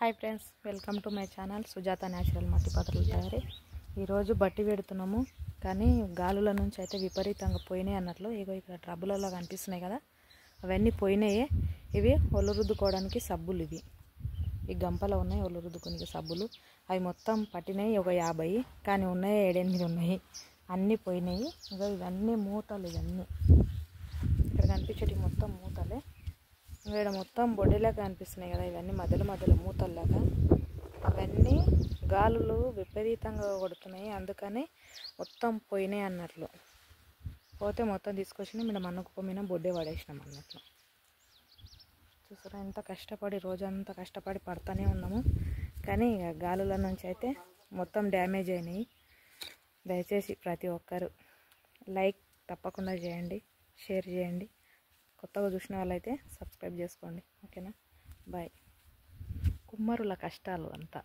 Hi friends, welcome to my channel Sujatha natural మట్టి పాత్రల తయారీ. ఈరోజు బట్టి పెడుతున్నాము, కానీ గాలుల నుంచి అయితే విపరీతంగా పోయినాయి అన్నట్లు. ఇగో ఇక్కడ ట్రబులలో కనిపిస్తున్నాయి కదా, అవన్నీ పోయినాయి. ఇవి ఒళ్ళు రుద్దుకోవడానికి సబ్బులు. ఇవి ఈ గంపలో ఉన్నాయి ఒళ్ళు రుద్దుకోనికి సబ్బులు. అవి మొత్తం పట్టినాయి ఒక 50, కానీ ఉన్నాయి 7-8 ఉన్నాయి. అన్నీ పోయినాయి. ఇగో ఇవన్నీ మూతలు, ఇవన్నీ ఇక్కడ కనిపించేటి మొత్తం మూతలే. ఇక్కడ మొత్తం బొడ్డేలాగా కనిపిస్తున్నాయి కదా, ఇవన్నీ మధ్యలో మధ్యలో మూతల్లాగా. అవన్నీ గాలులు విపరీతంగా కొడుతున్నాయి, అందుకని మొత్తం పోయినాయి అన్నట్లు. పోతే మొత్తం తీసుకొచ్చి మేము మన్న కుప్ప మీద బొడ్డే పడేసినాం అన్నట్లు. చూసారా, ఎంత కష్టపడి రోజంతా కష్టపడి పడుతూనే ఉన్నాము, కానీ ఇక గాలుల నుంచి అయితే మొత్తం డ్యామేజ్ అయినాయి. దయచేసి ప్రతి ఒక్కరు లైక్ తప్పకుండా చేయండి, షేర్ చేయండి. కొత్తగా చూసిన వాళ్ళైతే సబ్స్క్రైబ్ చేసుకోండి. ఓకేనా, బాయ్. కుమ్మరుల కష్టాలు అంతా.